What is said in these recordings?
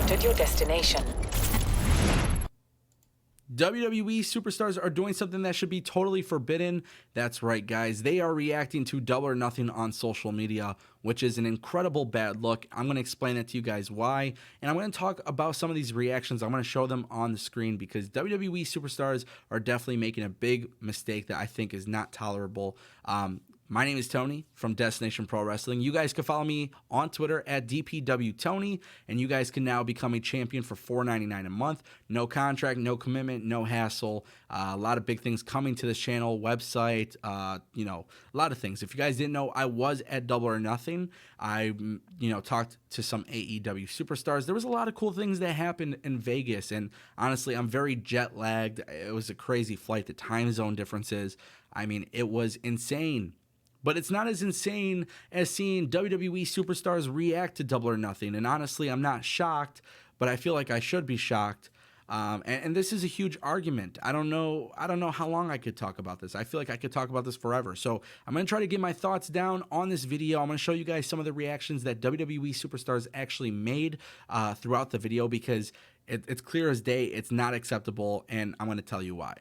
entered your destination. WWE Superstars are doing something that should be totally forbidden. That's right, guys. They are reacting to Double or Nothing on social media, which is an incredible bad look. I'm going to explain that to you guys why, and I'm going to talk about some of these reactions. I'm going to show them on the screen because WWE Superstars are definitely making a big mistake that I think is not tolerable. My name is Tony from Destination Pro Wrestling. You guys can follow me on Twitter at DPWTony, and you guys can now become a champion for $4.99 a month. No contract, no commitment, no hassle. A lot of big things coming to this channel, website, a lot of things. If you guys didn't know, I was at Double or Nothing. I, talked to some AEW superstars. There was a lot of cool things that happened in Vegas, and honestly, I'm very jet lagged. It was a crazy flight. The time zone differences, I mean, it was insane. But it's not as insane as seeing WWE Superstars react to Double or Nothing. And honestly, I'm not shocked, but I feel like I should be shocked. And this is a huge argument. I don't know how long I could talk about this. I feel like I could talk about this forever. So I'm going to try to get my thoughts down on this video. I'm going to show you guys some of the reactions that WWE Superstars actually made throughout the video because it's clear as day. It's not acceptable, and I'm going to tell you why.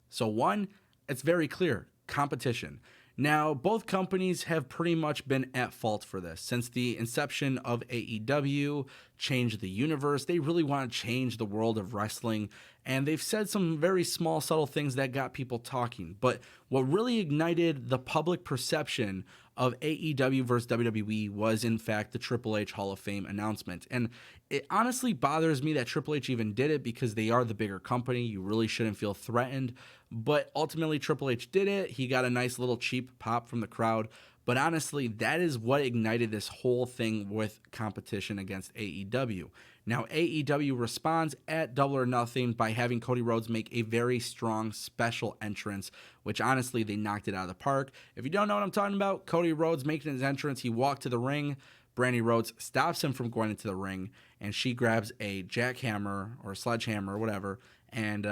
So one, it's very clear. Competition. Now, both companies have pretty much been at fault for this. Since the inception of AEW, Change the Universe, they really want to change the world of wrestling, and they've said some very small, subtle things that got people talking. But what really ignited the public perception of AEW versus WWE was, in fact, the Triple H Hall of Fame announcement. And it honestly bothers me that Triple H even did it because they are the bigger company. You really shouldn't feel threatened. But ultimately, Triple H did it. He got a nice little cheap pop from the crowd. But honestly, that is what ignited this whole thing with competition against AEW. Now, AEW responds at Double or Nothing by having Cody Rhodes make a very strong special entrance, which honestly, they knocked it out of the park. If you don't know what I'm talking about, Cody Rhodes making his entrance, he walked to the ring. Brandy Rhodes stops him from going into the ring, and she grabs a jackhammer or a sledgehammer or whatever, and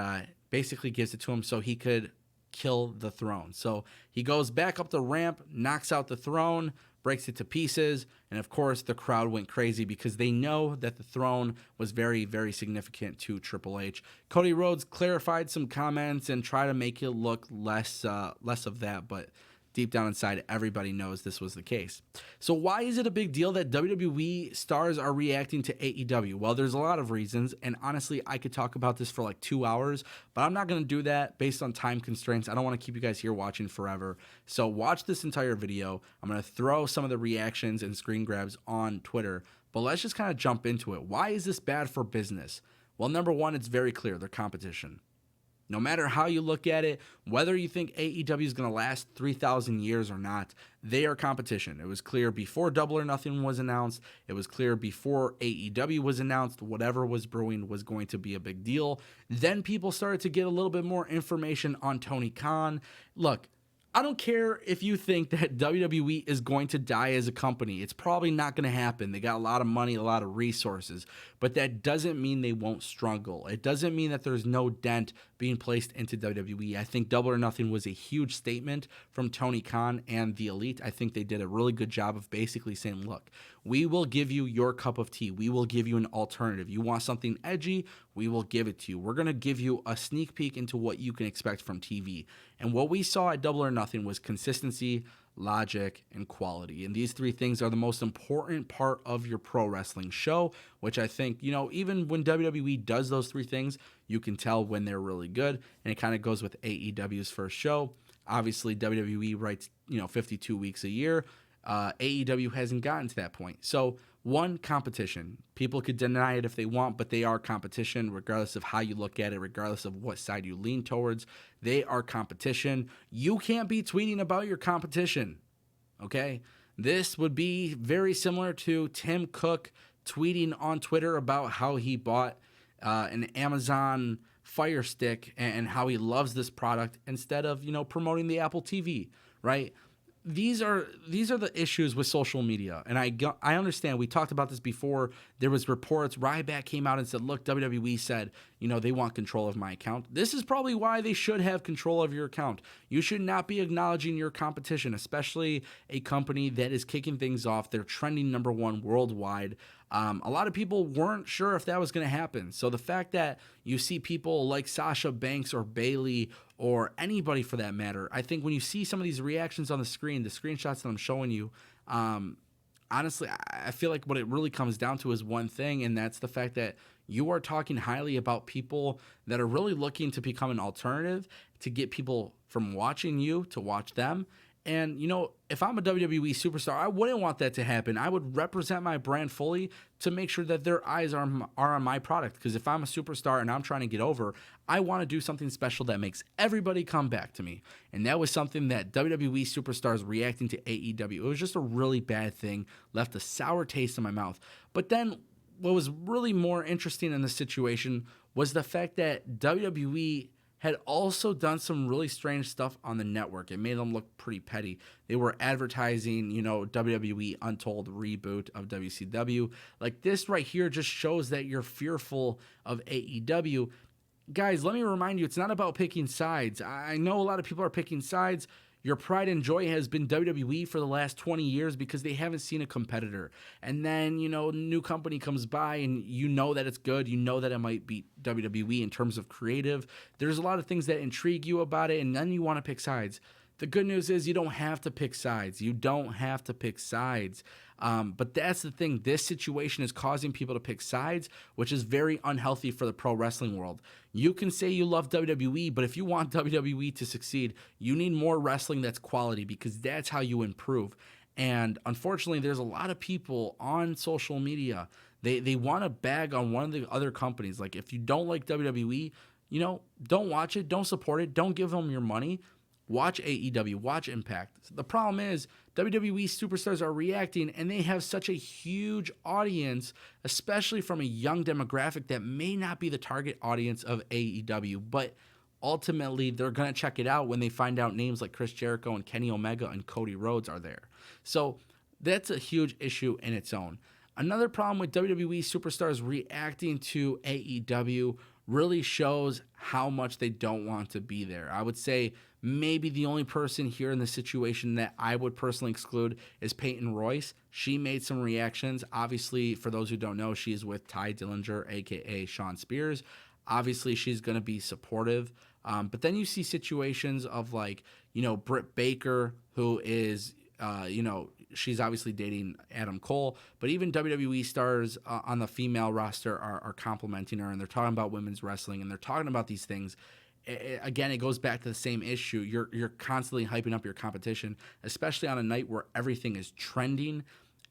basically gives it to him so he could kill the throne. So he goes back up the ramp, knocks out the throne, breaks it to pieces, and of course the crowd went crazy because they know that the throne was very, very significant to Triple H. Cody Rhodes clarified some comments and tried to make it look less of that, but deep down inside, everybody knows this was the case. So why is it a big deal that WWE stars are reacting to AEW? Well, there's a lot of reasons, and honestly, I could talk about this for like 2 hours, but I'm not going to do that based on time constraints. I don't want to keep you guys here watching forever. So watch this entire video. I'm going to throw some of the reactions and screen grabs on Twitter, but let's just kind of jump into it. Why is this bad for business? Well, number one, it's very clear. They're competition. No matter how you look at it, whether you think AEW is going to last 3,000 years or not, they are competition. It was clear before Double or Nothing was announced. It was clear before AEW was announced. Whatever was brewing was going to be a big deal. Then people started to get a little bit more information on Tony Khan. Look, I don't care if you think that WWE is going to die as a company. It's probably not going to happen. They got a lot of money, a lot of resources, but that doesn't mean they won't struggle. It doesn't mean that there's no dent being placed into WWE. I think Double or Nothing was a huge statement from Tony Khan and the Elite. I think they did a really good job of basically saying, look, we will give you your cup of tea. We will give you an alternative. You want something edgy? We will give it to you. We're going to give you a sneak peek into what you can expect from TV. And what we saw at Double or Nothing was consistency, logic, and quality. And these three things are the most important part of your pro wrestling show, which I think, even when WWE does those three things, you can tell when they're really good. And it kind of goes with AEW's first show. Obviously, WWE writes, 52 weeks a year. AEW hasn't gotten to that point. So, one, competition. People could deny it if they want, but they are competition, regardless of how you look at it, regardless of what side you lean towards. They are competition. You can't be tweeting about your competition, okay? This would be very similar to Tim Cook tweeting on Twitter about how he bought an Amazon Fire Stick and how he loves this product instead of, promoting the Apple TV, right? these are the issues with social media, and I understand. We talked about this before. There was reports. Ryback came out and said, "Look, WWE said they want control of my account." This is probably why they should have control of your account. You should not be acknowledging your competition, especially a company that is kicking things off. They're trending #1 worldwide. A lot of people weren't sure if that was going to happen. So the fact that you see people like Sasha Banks or Bayley or anybody for that matter, I think when you see some of these reactions on the screen, the screenshots that I'm showing you, honestly, I feel like what it really comes down to is one thing, and that's the fact that you are talking highly about people that are really looking to become an alternative to get people from watching you to watch them. And, if I'm a WWE superstar, I wouldn't want that to happen. I would represent my brand fully to make sure that their eyes are on my product. Because if I'm a superstar and I'm trying to get over, I want to do something special that makes everybody come back to me. And that was something that WWE Superstars reacting to AEW. It was just a really bad thing, left a sour taste in my mouth. But then what was really more interesting in this situation was the fact that WWE had also done some really strange stuff on the network. It made them look pretty petty. They were advertising, WWE Untold reboot of WCW. Like, this right here just shows that you're fearful of AEW. Guys, let me remind you, it's not about picking sides. I know a lot of people are picking sides. Your pride and joy has been WWE for the last 20 years because they haven't seen a competitor. And then, a new company comes by and that it's good. That it might beat WWE in terms of creative. There's a lot of things that intrigue you about it, and then you want to pick sides. The good news is you don't have to pick sides. But that's the thing. This situation is causing people to pick sides, which is very unhealthy for the pro wrestling world. You can say you love WWE, but if you want WWE to succeed, you need more wrestling that's quality, because that's how you improve. And unfortunately, there's a lot of people on social media. They want to bag on one of the other companies. Like, if you don't like WWE, don't watch it, don't support it, don't give them your money. Watch AEW, watch Impact. The problem is WWE superstars are reacting, and they have such a huge audience, especially from a young demographic that may not be the target audience of AEW. But ultimately, they're going to check it out when they find out names like Chris Jericho and Kenny Omega and Cody Rhodes are there. So that's a huge issue in its own. Another problem with WWE superstars reacting to AEW really shows how much they don't want to be there. I would say maybe the only person here in the situation that I would personally exclude is Peyton Royce. She made some reactions. Obviously, for those who don't know, she's with Ty Dillinger, a.k.a. Sean Spears. Obviously, she's going to be supportive. But then you see situations of Britt Baker, who is, she's obviously dating Adam Cole, but even WWE stars on the female roster are complimenting her, and they're talking about women's wrestling, and they're talking about these things. Again, it goes back to the same issue. You're constantly hyping up your competition, especially on a night where everything is trending.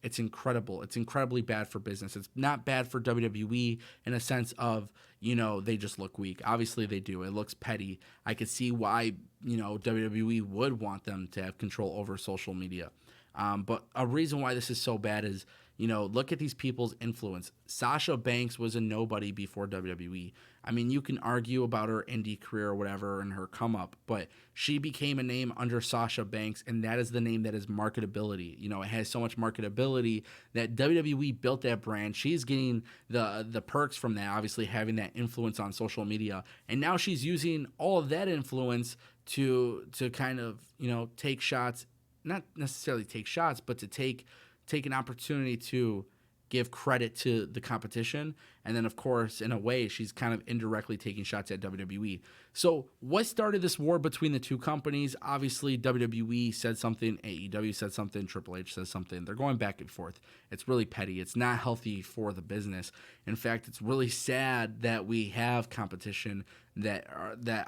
It's incredible. It's incredibly bad for business. It's not bad for WWE in a sense of, they just look weak. Obviously they do. It looks petty. I could see why, WWE would want them to have control over social media. But a reason why this is so bad is, look at these people's influence. Sasha Banks was a nobody before WWE. I mean, you can argue about her indie career or whatever and her come up, but she became a name under Sasha Banks, and that is the name that is marketability. It has so much marketability that WWE built that brand. She's getting the perks from that, obviously having that influence on social media, and now she's using all of that influence to kind of, take shots, not necessarily take shots, but to take an opportunity to give credit to the competition. And then, of course, in a way, she's kind of indirectly taking shots at WWE. So what started this war between the two companies? Obviously, WWE said something, AEW said something, Triple H says something. They're going back and forth. It's really petty. It's not healthy for the business. In fact, it's really sad that we have competition that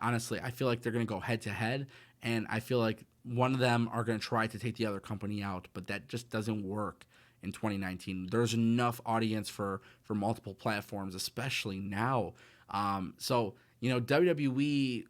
honestly, I feel like they're going to go head to head. And I feel like one of them are going to try to take the other company out, but that just doesn't work in 2019. There's enough audience for multiple platforms, especially now. So, WWE,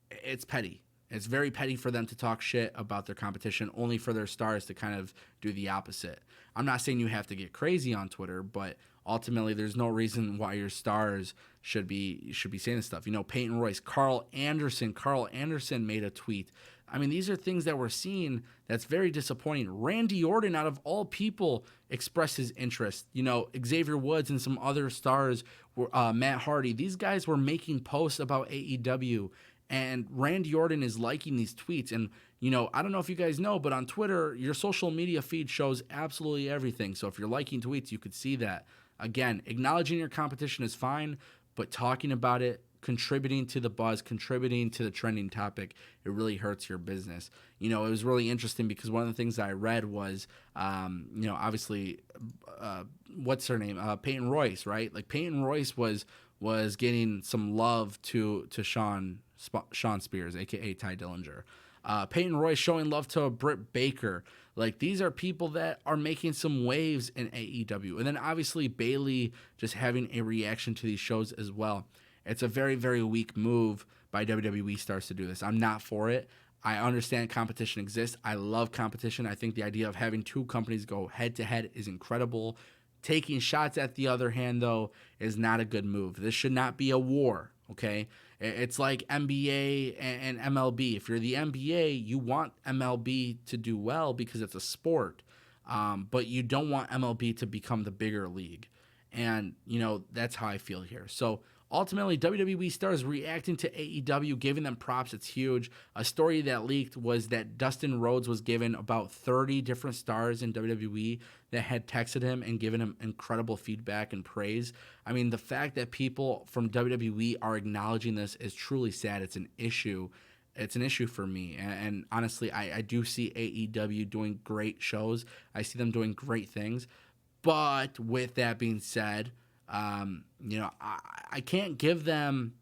it's petty. It's very petty for them to talk shit about their competition, only for their stars to kind of do the opposite. I'm not saying you have to get crazy on Twitter, but ultimately there's no reason why your stars should be saying this stuff. Peyton Royce, Carl Anderson made a tweet I mean, these are things that we're seeing that's very disappointing. Randy Orton, out of all people, expressed his interest. You know, Xavier Woods and some other stars, Matt Hardy, these guys were making posts about AEW, and Randy Orton is liking these tweets. And, you know, I don't know if you guys know, but on Twitter, your social media feed shows absolutely everything. So if you're liking tweets, you could see that. Again, acknowledging your competition is fine, but talking about it, contributing to the buzz, contributing to the trending topic, it really hurts your business. You know, it was really interesting because one of the things I read was, you know, obviously, what's her name? Peyton Royce, right? Like Peyton Royce was getting some love to Sean Spears, aka Ty Dillinger. Peyton Royce showing love to Britt Baker. Like, these are people that are making some waves in AEW. And then obviously Bayley just having a reaction to these shows as well. It's a very, very weak move by WWE stars to do this. I'm not for it. I understand competition exists. I love competition. I think the idea of having two companies go head-to-head is incredible. Taking shots at the other hand, though, is not a good move. This should not be a war, okay? It's like NBA and MLB. If you're the NBA, you want MLB to do well because it's a sport, but you don't want MLB to become the bigger league. And, you know, that's how I feel here. So, ultimately, WWE stars reacting to AEW, giving them props. It's huge. A story that leaked was that Dustin Rhodes was given about 30 different stars in WWE that had texted him and given him incredible feedback and praise. I mean, the fact that people from WWE are acknowledging this is truly sad. It's an issue. It's an issue for me. And honestly, I do see AEW doing great shows. I see them doing great things. But with that being said, you know, I can't give them,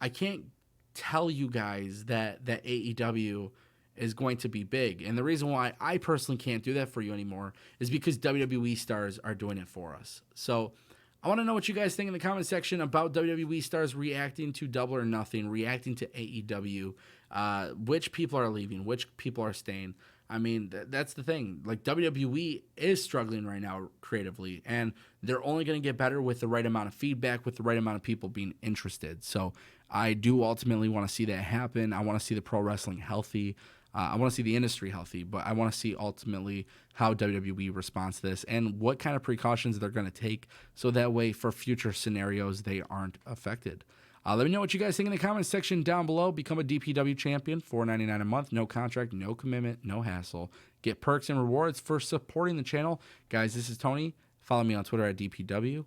I can't tell you guys that AEW is going to be big. And the reason why I personally can't do that for you anymore is because WWE stars are doing it for us. So I want to know what you guys think in the comment section about WWE stars reacting to Double or Nothing, reacting to AEW, which people are leaving, which people are staying. I mean, that's the thing. Like, WWE is struggling right now creatively, and they're only going to get better with the right amount of feedback, with the right amount of people being interested. So I do ultimately want to see that happen. I want to see the pro wrestling healthy. I want to see the industry healthy, but I want to see ultimately how WWE responds to this and what kind of precautions they're going to take so that way for future scenarios they aren't affected. Let me know what you guys think in the comments section down below. Become a DPW champion, $4.99 a month, no contract, no commitment, no hassle. Get perks and rewards for supporting the channel. Guys, this is Tony. Follow me on Twitter at DPW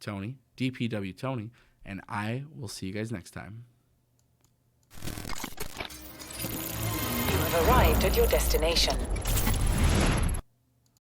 Tony, DPW Tony, and I will see you guys next time. You have arrived at your destination.